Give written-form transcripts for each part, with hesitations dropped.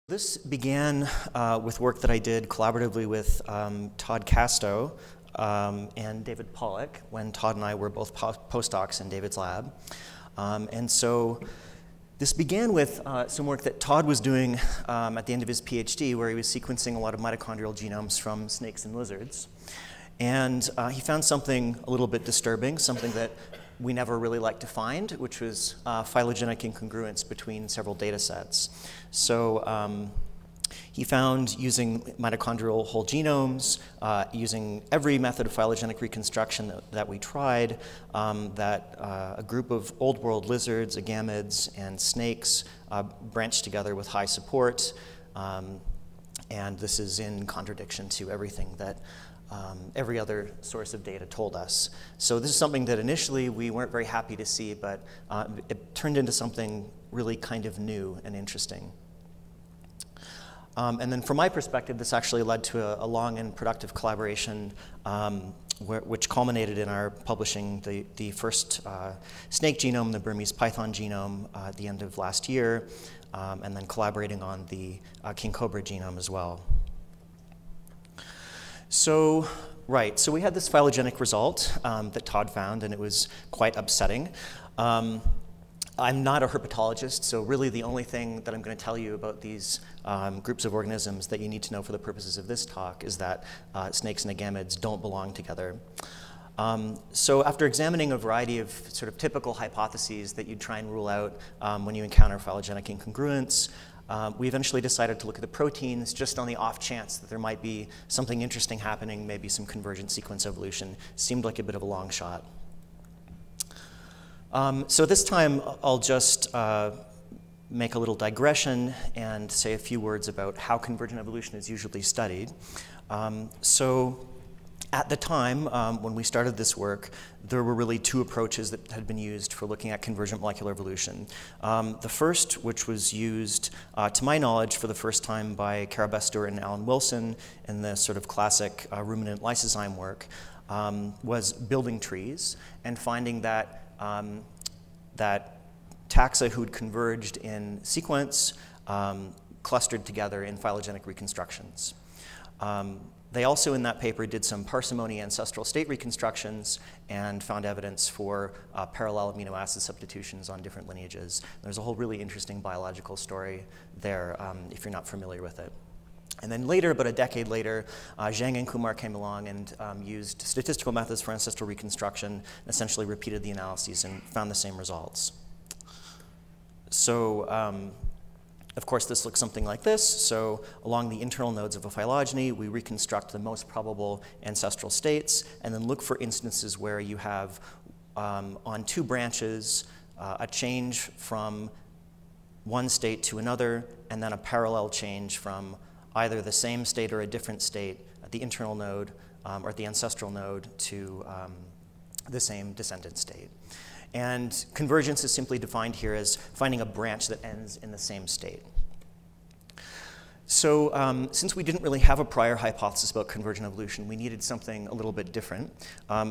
This began with work that I did collaboratively with Todd Casto and David Pollock when Todd and I were both postdocs in David's lab. And so this began with some work that Todd was doing at the end of his PhD, where he was sequencing a lot of mitochondrial genomes from snakes and lizards. And he found something a little bit disturbing, something that we never really liked to find, which was phylogenetic incongruence between several data sets. So he found, using mitochondrial whole genomes, using every method of phylogenetic reconstruction that we tried, that a group of old world lizards, agamids, and snakes branched together with high support. And this is in contradiction to everything that every other source of data told us. So this is something that initially we weren't very happy to see, but it turned into something really kind of new and interesting. And then from my perspective, this actually led to a long and productive collaboration which culminated in our publishing the first snake genome, the Burmese python genome, at the end of last year, and then collaborating on the king cobra genome as well. So, right, so we had this phylogenetic result that Todd found, and it was quite upsetting. I'm not a herpetologist, so really the only thing that I'm going to tell you about these groups of organisms that you need to know for the purposes of this talk is that snakes and agamids don't belong together. So after examining a variety of sort of typical hypotheses that you'd try and rule out when you encounter phylogenetic incongruence, we eventually decided to look at the proteins just on the off chance that there might be something interesting happening, maybe some convergent sequence evolution. Seemed like a bit of a long shot. So this time I'll just make a little digression and say a few words about how convergent evolution is usually studied. So at the time, when we started this work, there were really two approaches that had been used for looking at convergent molecular evolution. The first, which was used, to my knowledge, for the first time by Carabeth Stewart and Alan Wilson in the sort of classic ruminant lysozyme work, was building trees and finding that that taxa who'd converged in sequence clustered together in phylogenetic reconstructions. They also, in that paper, did some parsimony ancestral state reconstructions and found evidence for parallel amino acid substitutions on different lineages. There's a whole really interesting biological story there if you're not familiar with it. And then later, about a decade later, Zhang and Kumar came along and used statistical methods for ancestral reconstruction, and essentially repeated the analyses and found the same results. So, of course, this looks something like this. So along the internal nodes of a phylogeny, we reconstruct the most probable ancestral states, and then look for instances where you have, on two branches, a change from one state to another, and then a parallel change from either the same state or a different state at the internal node or at the ancestral node to the same descendant state. And convergence is simply defined here as finding a branch that ends in the same state. So since we didn't really have a prior hypothesis about convergent evolution, we needed something a little bit different.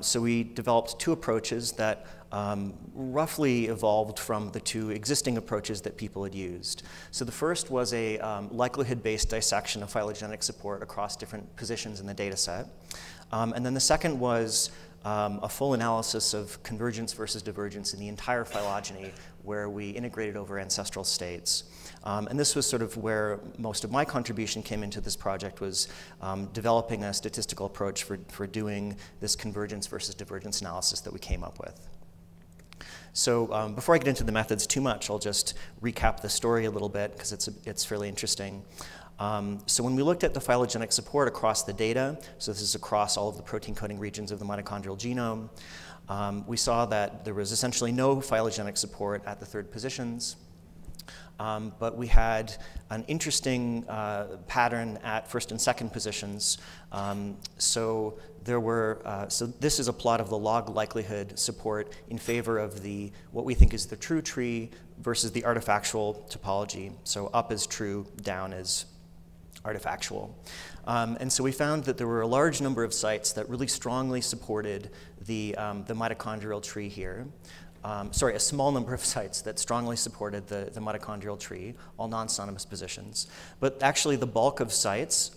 So we developed two approaches that roughly evolved from the two existing approaches that people had used. So the first was a likelihood-based dissection of phylogenetic support across different positions in the data set. And then the second was a full analysis of convergence versus divergence in the entire phylogeny, where we integrated over ancestral states. And this was sort of where most of my contribution came into this project, was developing a statistical approach for doing this convergence versus divergence analysis that we came up with. So before I get into the methods too much, I'll just recap the story a little bit, because it's fairly interesting. So when we looked at the phylogenetic support across the data, so this is across all of the protein coding regions of the mitochondrial genome, we saw that there was essentially no phylogenetic support at the third positions. But we had an interesting pattern at first and second positions. So this is a plot of the log likelihood support in favor of what we think is the true tree versus the artifactual topology. So up is true, down is artifactual. And so we found that there were a large number of sites that really strongly supported the mitochondrial tree here. a small number of sites that strongly supported the mitochondrial tree, all non-synonymous positions. But actually the bulk of sites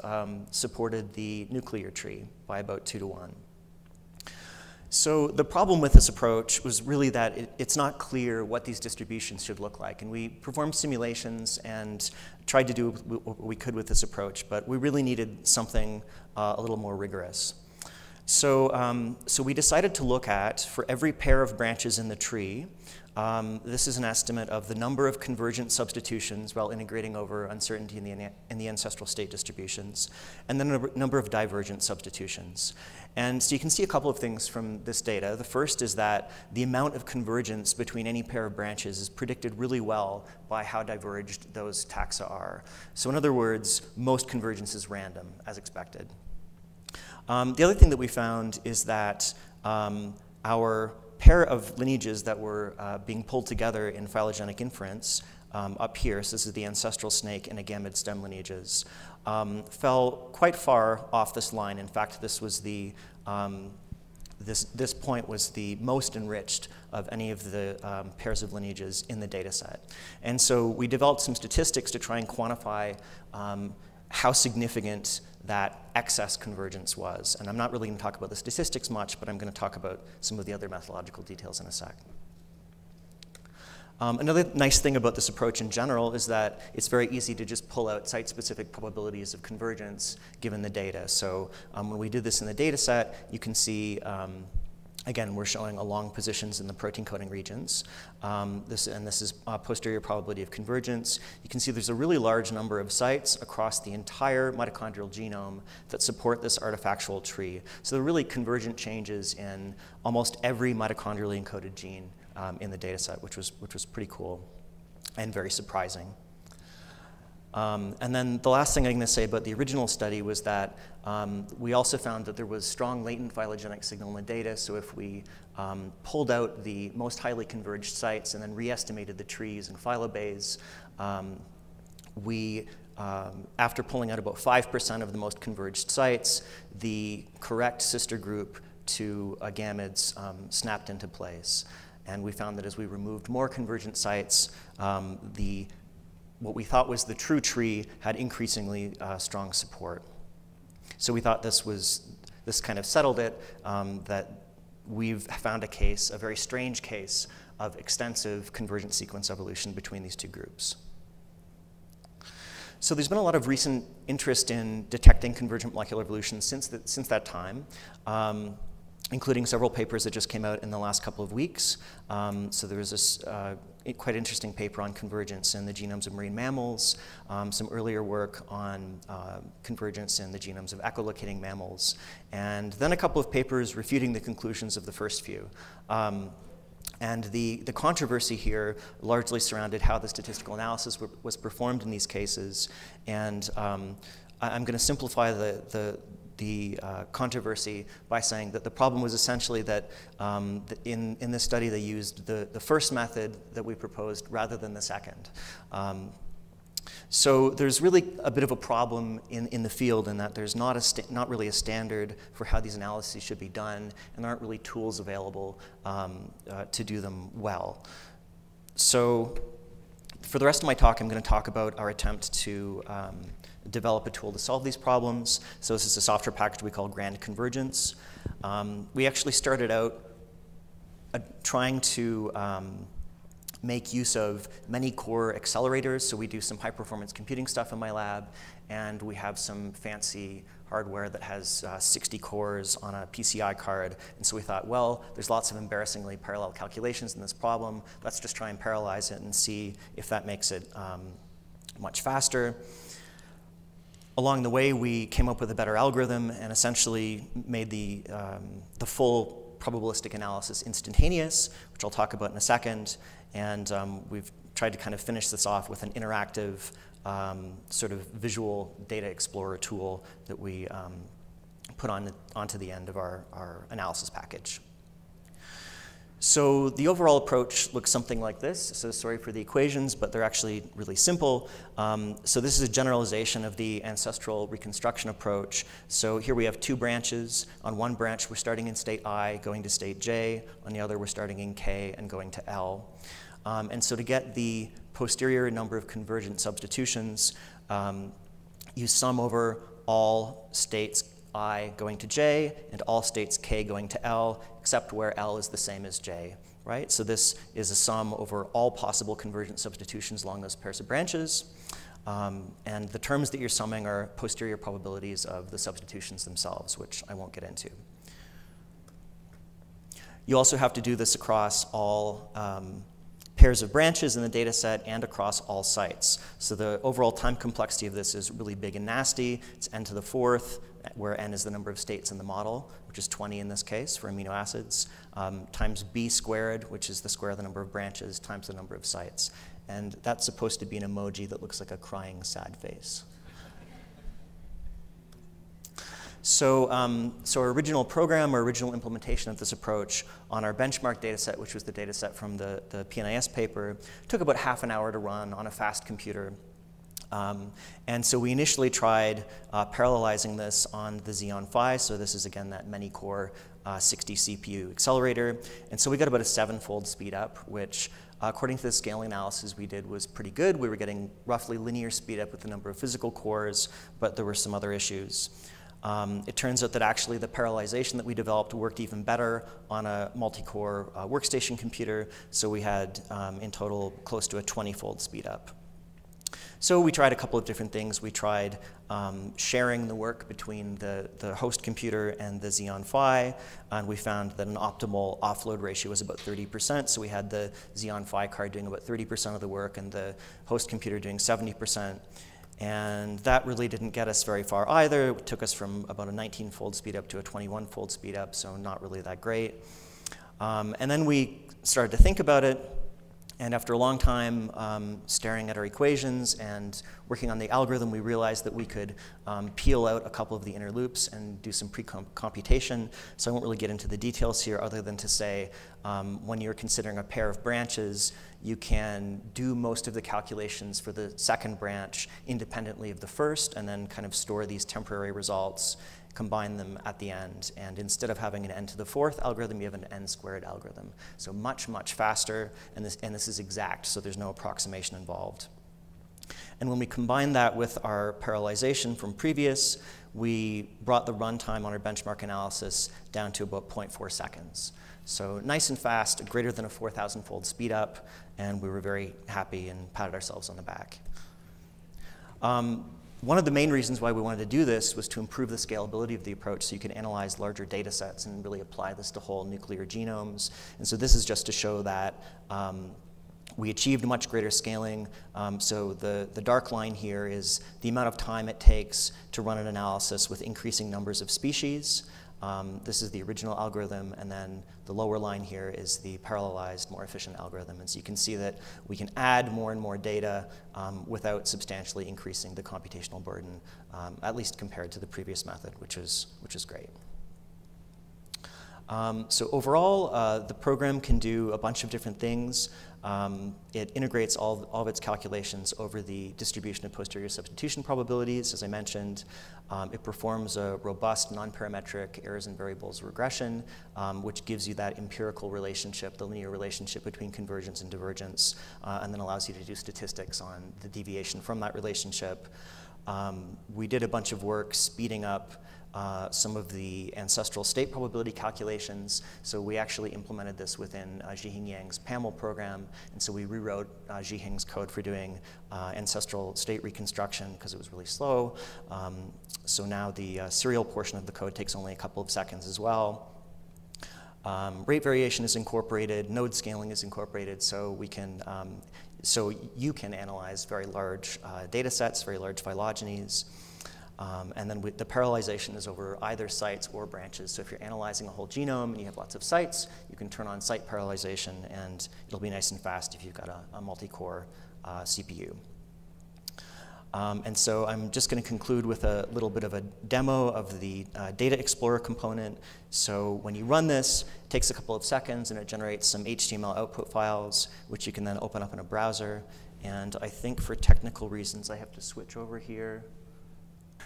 supported the nuclear tree by about 2 to 1. So the problem with this approach was really that it's not clear what these distributions should look like. And we performed simulations and tried to do what we could with this approach, but we really needed something a little more rigorous. So we decided to look at, for every pair of branches in the tree, this is an estimate of the number of convergent substitutions while integrating over uncertainty in the ancestral state distributions, and then a number of divergent substitutions. And so you can see a couple of things from this data. The first is that the amount of convergence between any pair of branches is predicted really well by how diverged those taxa are. So in other words, most convergence is random, as expected. The other thing that we found is that our pair of lineages that were being pulled together in phylogenetic inference up here, so this is the ancestral snake and agamid stem lineages, fell quite far off this line. In fact, this was the this point was the most enriched of any of the pairs of lineages in the data set. And so we developed some statistics to try and quantify how significant that excess convergence was. And I'm not really going to talk about the statistics much, but I'm going to talk about some of the other methodological details in a sec. Another nice thing about this approach in general is that it's very easy to just pull out site-specific probabilities of convergence given the data. So when we did this in the data set, you can see, again, we're showing along positions in the protein coding regions. This is posterior probability of convergence. You can see there's a really large number of sites across the entire mitochondrial genome that support this artifactual tree. So there are really convergent changes in almost every mitochondrially encoded gene in the data set, which was pretty cool and very surprising. And then the last thing I'm going to say about the original study was that we also found that there was strong latent phylogenetic signal in the data. So if we pulled out the most highly converged sites and then re-estimated the trees and phylobays, after pulling out about 5% of the most converged sites, the correct sister group to agamids snapped into place. And we found that as we removed more convergent sites, what we thought was the true tree had increasingly strong support. So we thought this kind of settled it, that we've found a very strange case of extensive convergent sequence evolution between these two groups. So there's been a lot of recent interest in detecting convergent molecular evolution since that time, including several papers that just came out in the last couple of weeks. So there was this quite interesting paper on convergence in the genomes of marine mammals, some earlier work on convergence in the genomes of echolocating mammals, and then a couple of papers refuting the conclusions of the first few. And the controversy here largely surrounded how the statistical analysis was performed in these cases. And I'm going to simplify the controversy by saying that the problem was essentially that in this study they used the first method that we proposed rather than the second. So there's really a bit of a problem in the field in that there's not really a standard for how these analyses should be done, and there aren't really tools available to do them well. So for the rest of my talk, I'm going to talk about our attempt to develop a tool to solve these problems. So this is a software package we call Grand Convergence. We actually started out trying to make use of many core accelerators. So we do some high performance computing stuff in my lab, and we have some fancy hardware that has 60 cores on a PCI card. And so we thought, well, there's lots of embarrassingly parallel calculations in this problem. Let's just try and parallelize it and see if that makes it much faster. Along the way, we came up with a better algorithm and essentially made the full probabilistic analysis instantaneous, which I'll talk about in a second. And we've tried to kind of finish this off with an interactive sort of visual data explorer tool that we put onto the end of our analysis package. So the overall approach looks something like this. So sorry for the equations, but they're actually really simple. So this is a generalization of the ancestral reconstruction approach. So here we have two branches. On one branch, we're starting in state I, going to state J. On the other, we're starting in K and going to L. And so to get the posterior number of convergent substitutions, you sum over all states I going to J and all states K going to L, except where L is the same as J, right? So this is a sum over all possible convergent substitutions along those pairs of branches. And the terms that you're summing are posterior probabilities of the substitutions themselves, which I won't get into. You also have to do this across all pairs of branches in the data set and across all sites. So the overall time complexity of this is really big and nasty. It's n to the fourth, where n is the number of states in the model, which is 20 in this case for amino acids, times b squared, which is the square of the number of branches, times the number of sites. And that's supposed to be an emoji that looks like a crying, sad face. So, our original program, or original implementation of this approach on our benchmark data set, which was the data set from the PNIS paper, took about half an hour to run on a fast computer. And so we initially tried parallelizing this on the Xeon Phi. So this is, again, that many-core 60 CPU accelerator. And so we got about a 7-fold speed up, which, according to the scaling analysis we did, was pretty good. We were getting roughly linear speed up with the number of physical cores, but there were some other issues. It turns out that actually the parallelization that we developed worked even better on a multi-core workstation computer. So we had, in total, close to a 20-fold speed up. So we tried a couple of different things. We tried sharing the work between the host computer and the Xeon Phi, and we found that an optimal offload ratio was about 30%. So we had the Xeon Phi card doing about 30% of the work and the host computer doing 70%. And that really didn't get us very far either. It took us from about a 19-fold speed up to a 21-fold speed up, so not really that great. And then we started to think about it. And after a long time staring at our equations and working on the algorithm, we realized that we could peel out a couple of the inner loops and do some pre-computation. So I won't really get into the details here other than to say when you're considering a pair of branches, you can do most of the calculations for the second branch independently of the first and then kind of store these temporary results, combine them at the end. And instead of having an n to the fourth algorithm, you have an n squared algorithm. So much, much faster, and this is exact, so there's no approximation involved. And when we combine that with our parallelization from previous, we brought the runtime on our benchmark analysis down to about 0.4 seconds. So nice and fast, greater than a 4,000-fold speed up, and we were very happy and patted ourselves on the back. One of the main reasons why we wanted to do this was to improve the scalability of the approach so you can analyze larger data sets and really apply this to whole nuclear genomes. And so this is just to show that we achieved much greater scaling. So the dark line here is the amount of time it takes to run an analysis with increasing numbers of species. This is the original algorithm, and then the lower line here is the parallelized, more efficient algorithm. And so you can see that we can add more and more data without substantially increasing the computational burden, at least compared to the previous method, which is great. So overall, the program can do a bunch of different things. It integrates all of its calculations over the distribution of posterior substitution probabilities, as I mentioned. It performs a robust non-parametric errors and variables regression, which gives you that empirical relationship, the linear relationship between convergence and divergence, and then allows you to do statistics on the deviation from that relationship. We did a bunch of work speeding up some of the ancestral state probability calculations. So we actually implemented this within Zhiheng Yang's PAML program. And so we rewrote Zhiheng's code for doing ancestral state reconstruction because it was really slow. So now the serial portion of the code takes only a couple of seconds as well. Rate variation is incorporated, node scaling is incorporated, so we can so you can analyze very large data sets, very large phylogenies. And then the parallelization is over either sites or branches. So if you're analyzing a whole genome and you have lots of sites, you can turn on site parallelization, and it'll be nice and fast if you've got a multi-core CPU. And so I'm just going to conclude with a little bit of a demo of the Data Explorer component. So when you run this, it takes a couple of seconds, and it generates some HTML output files, which you can then open up in a browser. And I think for technical reasons, I have to switch over here.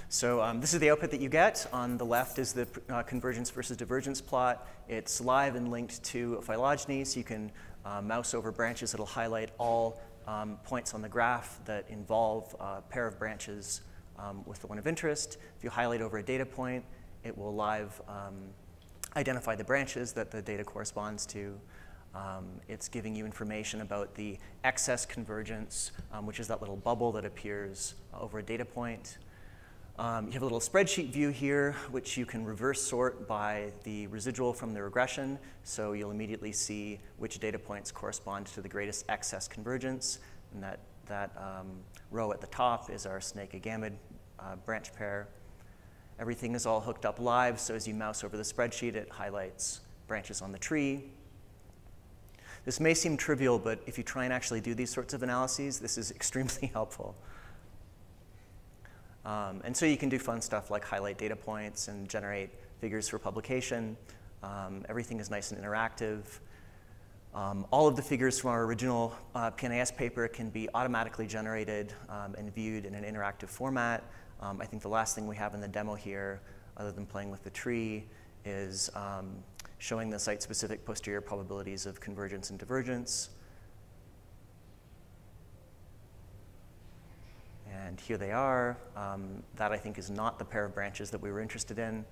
So this is the output that you get. On the left is the convergence versus divergence plot. It's live and linked to a phylogeny, so you can mouse over branches. It'll highlight all points on the graph that involve a pair of branches with the one of interest. If you highlight over a data point, it will live identify the branches that the data corresponds to. It's giving you information about the excess convergence, which is that little bubble that appears over a data point. You have a little spreadsheet view here, which you can reverse sort by the residual from the regression. So you'll immediately see which data points correspond to the greatest excess convergence. And that row at the top is our snake-agamid branch pair. Everything is all hooked up live, so as you mouse over the spreadsheet, it highlights branches on the tree. This may seem trivial, but if you try and actually do these sorts of analyses, this is extremely helpful. And so you can do fun stuff like highlight data points and generate figures for publication. Everything is nice and interactive. All of the figures from our original PNAS paper can be automatically generated and viewed in an interactive format. I think the last thing we have in the demo here, other than playing with the tree, is showing the site-specific posterior probabilities of convergence and divergence. And here they are. That, I think, is not the pair of branches that we were interested in,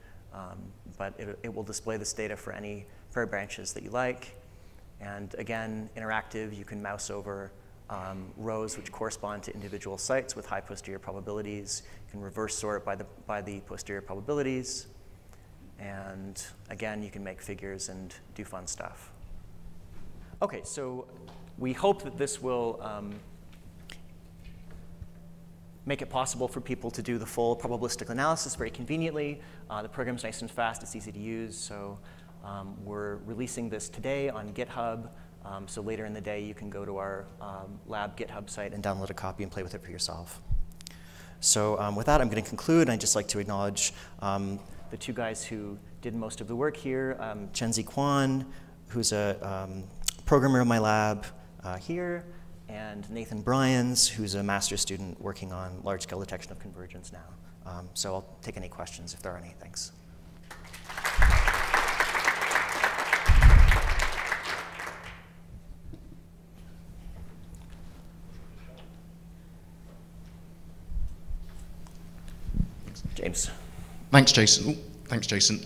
but it will display this data for any pair of branches that you like. And again, interactive, you can mouse over rows which correspond to individual sites with high posterior probabilities. You can reverse sort by the posterior probabilities. And again, you can make figures and do fun stuff. OK, so we hope that this will make it possible for people to do the full probabilistic analysis very conveniently. The program's nice and fast. It's easy to use. So we're releasing this today on GitHub. So later in the day, you can go to our lab GitHub site and download a copy and play with it for yourself. So with that, I'm going to conclude. I'd just like to acknowledge the two guys who did most of the work here, Chenzi Kwan, who's a programmer in my lab here, and Nathan Bryans, who's a master's student working on large-scale detection of convergence now. So I'll take any questions if there are any. Thanks. James. Thanks, Jason. Thanks, Jason.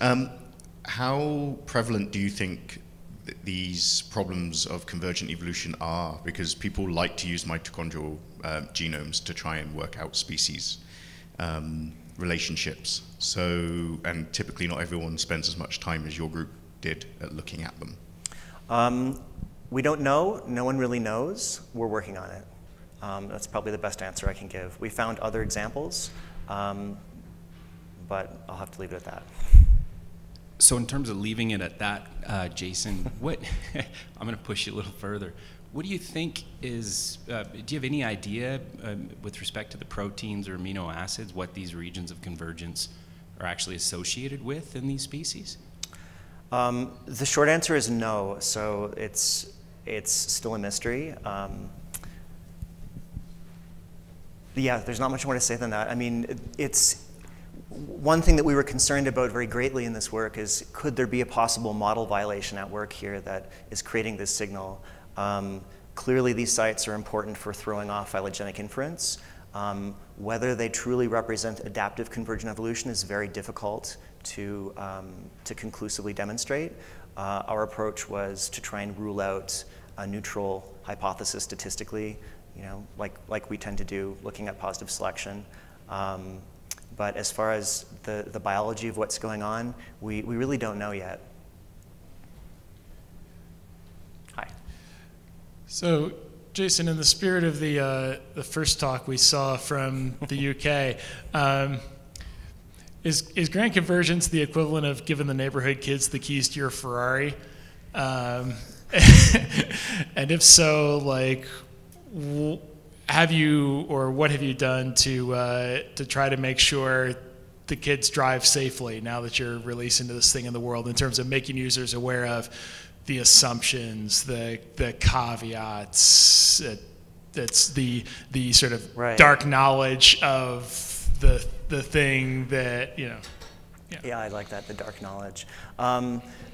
How prevalent do you think these problems of convergent evolution are? Because people like to use mitochondrial genomes to try and work out species relationships. So, and typically not everyone spends as much time as your group did at looking at them. We don't know. No one really knows. We're working on it. That's probably the best answer I can give. We found other examples, but I'll have to leave it at that. So in terms of leaving it at that, Jason, what I'm going to push you a little further. What do you think is, do you have any idea with respect to the proteins or amino acids, what these regions of convergence are actually associated with in these species? The short answer is no. So it's still a mystery. Yeah, there's not much more to say than that. I mean, it's one thing that we were concerned about very greatly in this work is, could there be a possible model violation at work here that is creating this signal? Clearly, these sites are important for throwing off phylogenetic inference. Whether they truly represent adaptive convergent evolution is very difficult to conclusively demonstrate. Our approach was to try and rule out a neutral hypothesis statistically, like we tend to do looking at positive selection. But as far as the biology of what's going on, we really don't know yet. Hi. So, Jason, in the spirit of the first talk we saw from the UK, is grand convergence the equivalent of giving the neighborhood kids the keys to your Ferrari? And if so, like, have you, or what have you done to try to make sure the kids drive safely now that you're releasing this thing in the world, in terms of making users aware of the assumptions, the caveats, it's the sort of dark knowledge of the thing that, you know. Yeah, I like that, the dark knowledge.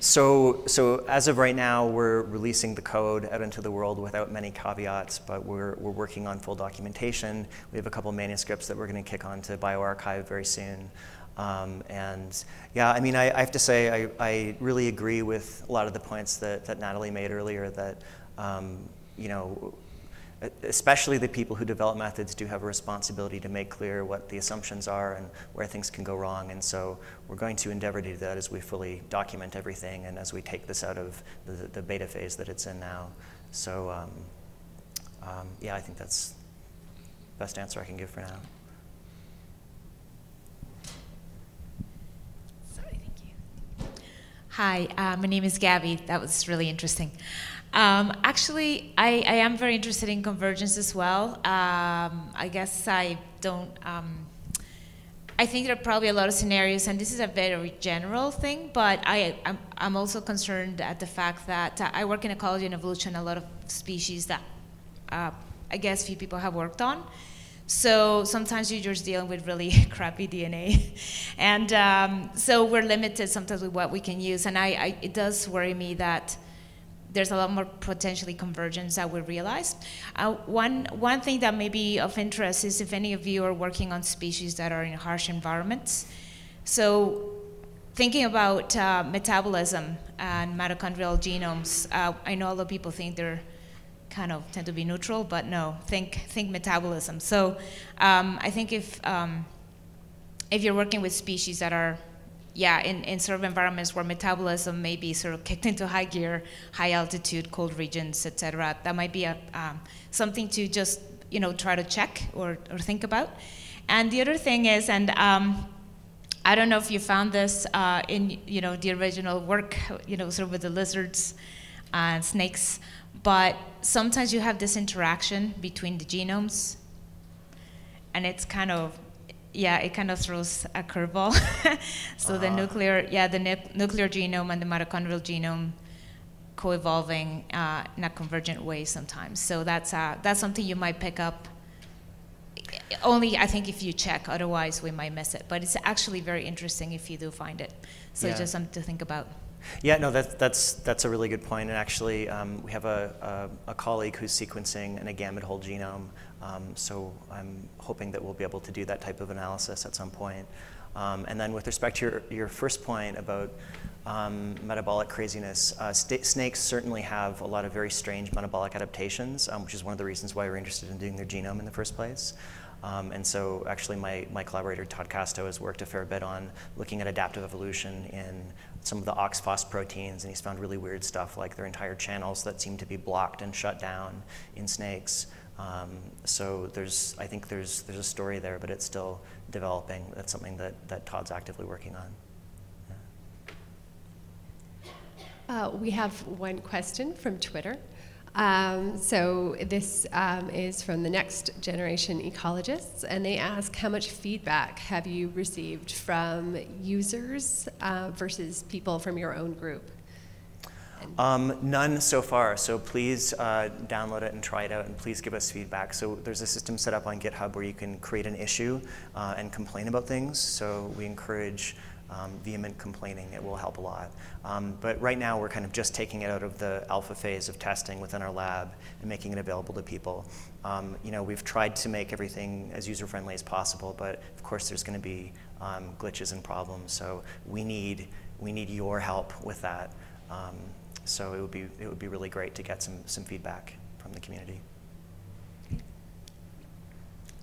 So as of right now, we're releasing the code out into the world without many caveats, but we're working on full documentation. We have a couple manuscripts that we're going to kick onto bioRxiv very soon. And yeah, I mean, I have to say, I really agree with a lot of the points that Natalie made earlier, that, you know, especially the people who develop methods do have a responsibility to make clear what the assumptions are and where things can go wrong. And so we're going to endeavor to do that as we fully document everything and as we take this out of the beta phase that it's in now. So yeah, I think that's the best answer I can give for now. Sorry, thank you. Hi, my name is Gabby. That was really interesting. Actually, I am very interested in convergence as well. I guess I don't, I think there are probably a lot of scenarios, and this is a very general thing, but I'm also concerned at the fact that I work in ecology and evolution, a lot of species that I guess few people have worked on. So sometimes you're just dealing with really crappy DNA. And so we're limited sometimes with what we can use. And it does worry me that there's a lot more potentially convergence that we realize. One thing that may be of interest is if any of you are working on species that are in harsh environments. So thinking about metabolism and mitochondrial genomes, I know a lot of people think they're kind of tend to be neutral, but no, think metabolism. So I think if you're working with species that are in sort of environments where metabolism may be sort of kicked into high gear, high altitude, cold regions, et cetera, that might be something to just, you know, try to check or think about. And the other thing is, and I don't know if you found this in, you know, the original work, you know, sort of with the lizards and snakes, but sometimes you have this interaction between the genomes, and it's kind of, yeah, it kind of throws a curveball. So the nuclear genome and the mitochondrial genome co-evolving in a convergent way sometimes. So that's something you might pick up. Only, I think, if you check. Otherwise, we might miss it. But it's actually very interesting if you do find it. So it's just something to think about. Yeah, no, that's a really good point. And actually, we have a colleague who's sequencing an agamid whole genome. So I'm hoping that we'll be able to do that type of analysis at some point. And then with respect to your first point about metabolic craziness, snakes certainly have a lot of very strange metabolic adaptations, which is one of the reasons why we're interested in doing their genome in the first place. And so actually my collaborator Todd Casto has worked a fair bit on looking at adaptive evolution in some of the oxphos proteins, and he's found really weird stuff like their entire channels that seem to be blocked and shut down in snakes. So I think there's a story there, but it's still developing. That's something that Todd's actively working on. Yeah. We have one question from Twitter. So this is from the next generation ecologists, and they ask, how much feedback have you received from users versus people from your own group? None so far, so please download it and try it out, and please give us feedback. So there's a system set up on GitHub where you can create an issue and complain about things, so we encourage vehement complaining. It will help a lot. But right now we're kind of just taking it out of the alpha phase of testing within our lab and making it available to people. You know, we've tried to make everything as user-friendly as possible, but of course there's going to be glitches and problems, so we need your help with that. So it would be really great to get some feedback from the community.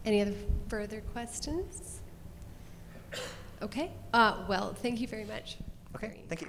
Any other further questions? Okay. Well, thank you very much. Okay, thank you.